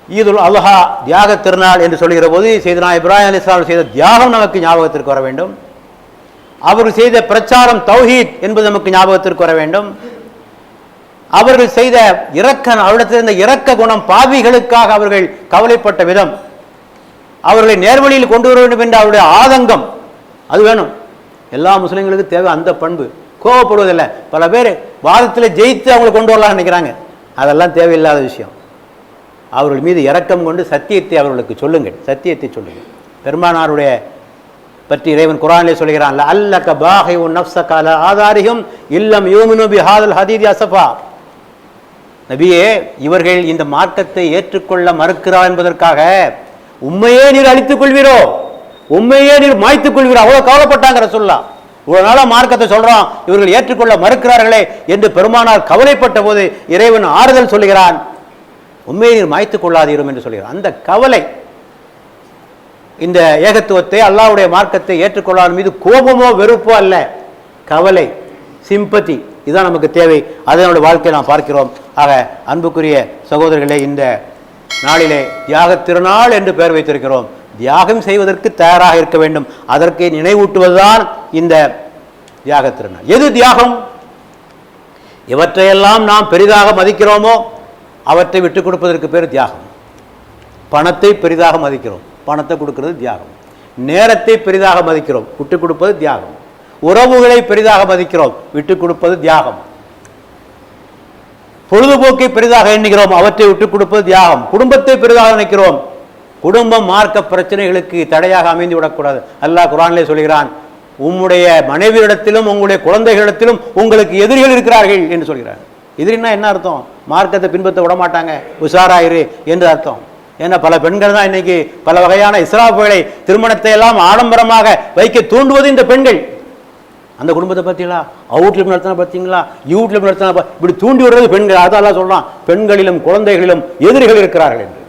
ஈதுல் அல்ஹா தியாக திருநாள் என்று சொல்கிற போது சையதுனா இப்ராஹிம் அலைஹிஸ்ஸலாம் செய்த தியாகம் நமக்கு ஞாபகத்திற்கு வர வேண்டும். அவர்கள் செய்த பிரச்சாரம் தௌஹீத் என்பது நமக்கு ஞாபகத்திற்கு வர வேண்டும். அவர்கள் செய்த அவரிடத்தில் இருந்த இரக்க குணம், பாவிகளுக்காக அவர்கள் கவலைப்பட்ட விதம், அவர்களை நேர்வழியில் கொண்டு வர வேண்டும் என்ற அவருடைய ஆதங்கம், அது வேணும். எல்லா முஸ்லிம்களுக்கும் தேவை அந்த பண்பு. கோவப்படுவதில்லை. பல பேர் வாதத்தில் ஜெயித்து அவங்களை கொண்டு வரலாம்னு நினைக்கிறாங்க. அதெல்லாம் தேவையில்லாத விஷயம். அவர்கள் மீது இரக்கம் கொண்டு சத்தியத்தை அவர்களுக்கு சொல்லுங்கள், சத்தியத்தை சொல்லுங்கள். பெருமானாருடைய பற்றி இறைவன் குர்ஆனிலே சொல்கிறான், அல்லக பாஹிஉன் நஃப்ஸக அலா ஆதாரிஹிம் இல்லம் யூமினு பிஹாதல் ஹதீதி அஸஃபா. நபியே, இவர்கள் இந்த மார்க்கத்தை ஏற்றுக்கொள்ள மறுக்கிறார் என்பதற்காக உண்மையே நீர் அழித்துக் கொள்வீரோ, உண்மையே நீர் மாய்த்துக் கொள்வீரோ, அவ்வளவு கவலைப்பட்டாங்க ரசூலுல்லாஹ். ஒரு நாளா மார்க்கத்தை சொல்றான், இவர்கள் ஏற்றுக்கொள்ள மறுக்கிறார்களே என்று பெருமானார் கவலைப்பட்ட போது இறைவன் ஆறுதல் சொல்லுகிறான், உண்மையை நீர் மாய்த்துக் கொள்ளாதீரும் என்று சொல்கிறார். அந்த கவலை, இந்த ஏகத்துவத்தை அல்லாஹ்வுடைய மார்க்கத்தை ஏற்றுக்கொள்ளாத மீது கோபமோ வெறுப்போ அல்ல, கவலை, சிம்பத்தி, இதுதான் நமக்கு தேவை. அதை நம்முடைய வாழ்க்கையை நாம் பார்க்கிறோம். ஆக அன்புக்குரிய சகோதரர்களே, இந்த நாளிலே தியாக திருநாள் என்று பெயர் வைத்திருக்கிறோம். தியாகம் செய்வதற்கு தயாராக இருக்க வேண்டும். அதற்கு நினைவூட்டுவதுதான் இந்த தியாக திருநாள். எது தியாகம்? எவற்றையெல்லாம் நாம் பெரிதாக மதிக்கிறோமோ அவற்றை விட்டுக் கொடுப்பதற்கு பேர் தியாகம். பணத்தை பெரிதாக மதிக்கிறோம், பணத்தை கொடுக்கிறது தியாகம். நேரத்தை பெரிதாக மதிக்கிறோம், விட்டுக் கொடுப்பது தியாகம். உறவுகளை பெரிதாக மதிக்கிறோம், விட்டுக் கொடுப்பது தியாகம். பொழுதுபோக்கை பெரிதாக எண்ணுகிறோம், அவற்றை விட்டுக் கொடுப்பது தியாகம். குடும்பத்தை பெரிதாக நினைக்கிறோம், குடும்பம் மார்க்க பிரச்சனைகளுக்கு தடையாக அமைந்து விடக்கூடாது. அல்லாஹ் குர்ஆனிலே சொல்கிறான், உம்முடைய மனைவியிடத்திலும் உங்களுடைய குழந்தைகளிடத்திலும் உங்களுக்கு எதிரிகள் இருக்கிறார்கள் என்று சொல்கிறார். எதிரின்னா என்ன அர்த்தம்? மார்க்கத்தை பின்பற்ற விட மாட்டாங்க, உஷாராயிரு என்று அர்த்தம். ஏன்னா பல பெண்கள் தான் இன்னைக்கு பல வகையான இஸ்ராஃபுகளை, திருமணத்தை எல்லாம் ஆடம்பரமாக வைக்க தூண்டுவது இந்த பெண்கள். அந்த குடும்பத்தை பற்றிங்களா, அவுட்லிப் நடத்தின பார்த்தீங்களா, யூட்லிப் நடத்தின, இப்படி தூண்டி விடுறது பெண்கள். அதெல்லாம் சொல்றான், பெண்களிலும் குழந்தைகளிலும் எதிரிகள் இருக்கிறார்கள் என்று.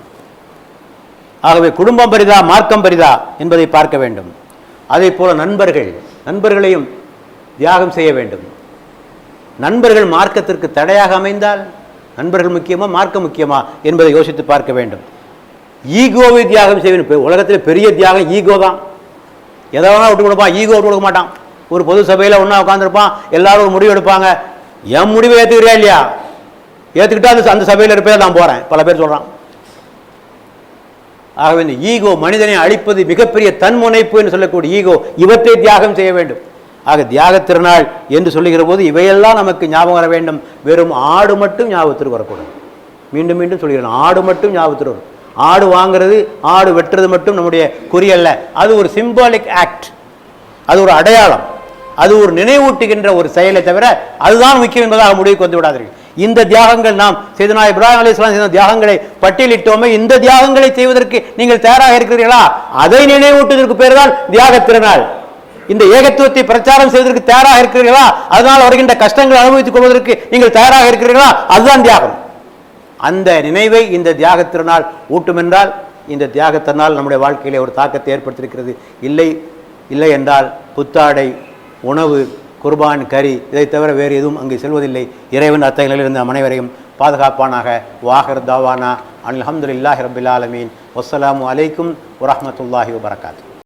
ஆகவே குடும்பம் பெரிதா மார்க்கம் பெரிதா என்பதை பார்க்க வேண்டும். அதே போல நண்பர்களையும் தியாகம் செய்ய வேண்டும். நண்பர்கள் மார்க்கத்திற்கு தடையாக அமைந்தால் நண்பர்கள் முக்கியமா மார்க்கம் முக்கியமா என்பதை யோசித்து பார்க்க வேண்டும். ஈகோவை தியாகம் செய்ய வேண்டும். உலகத்தில் பெரிய தியாகம் ஈகோ தான். எதை வேணா விட்டு கொடுப்பான், ஈகோ விட்டு கொடுக்க மாட்டான். ஒரு பொது சபையில் ஒன்றா உட்காந்துருப்பான், எல்லாரும் ஒரு முடிவு எடுப்பாங்க, என் முடிவை ஏற்றுக்கிறியா இல்லையா, ஏற்றுக்கிட்டா அந்த சபையில் இருப்பேன் நான் போகிறேன், பல பேர் சொல்கிறான். ஆகவே இந்த ஈகோ மனிதனை அழிப்பது, மிகப்பெரிய தன்முனைப்பு என்று சொல்லக்கூடிய ஈகோ, இவற்றை தியாகம் செய்ய வேண்டும். ஆக தியாக திருநாள் என்று சொல்லுகிற போது இவையெல்லாம் நமக்கு ஞாபகம் வர வேண்டும். வெறும் ஆடு மட்டும் ஞாபகத்திற்கு வரக்கூடாது. மீண்டும் மீண்டும் சொல்கிறேன், ஆடு மட்டும் ஞாபகத்தில் வரும். ஆடு வாங்கிறது, ஆடு வெட்டுறது மட்டும் நம்முடைய குறியல்ல. அது ஒரு சிம்பாலிக் ஆக்ட், அது ஒரு அடையாளம், அது ஒரு நினைவூட்டுகின்ற ஒரு செயலை தவிர அதுதான் முக்கியம் என்பதாக முடிவுக்கு வந்து விடாதீர்கள். இந்த தியாகங்கள், நாம் சையதுனா இப்ராஹிம் அலைஹிஸ்ஸலாம் செய்த தியாகங்களை பட்டியலிட்டோமே, இந்த தியாகங்களை செய்வதற்கு நீங்கள் தயாராக இருக்கிறீர்களா? அதை நினைவூட்டுவதற்கு பேர் தான் தியாக திருநாள். இந்த ஏகத்துவத்தை பிரச்சாரம் செய்வதற்கு தயாராக இருக்கிறீர்களா? அதனால் வருகின்ற கஷ்டங்களை அனுபவித்துக் கொள்வதற்கு நீங்கள் தயாராக இருக்கிறீர்களா? அதுதான் தியாகம். அந்த நினைவை இந்த தியாக திருநாள் ஊட்டும் என்றால் இந்த தியாக திருநாள் நம்முடைய வாழ்க்கையிலே ஒரு தாக்கத்தை ஏற்படுத்தியிருக்கிறது. இல்லை என்றால் புத்தாடை, உணவு, குர்பான், கறி, இதை தவிர வேறு எதுவும் அங்கு செல்வதில்லை. இறைவன் அத்தகைய நிலையிலிருந்து அனைவரையும் பாதுகாப்பானாக. வாஹிர் தாவானா அல்ஹம்துலில்லாஹி ரப்பில் ஆலமீன். வஸ்ஸலாமு அலைக்கும் வரஹ்மத்துல்லாஹி வபரகாத்துஹு.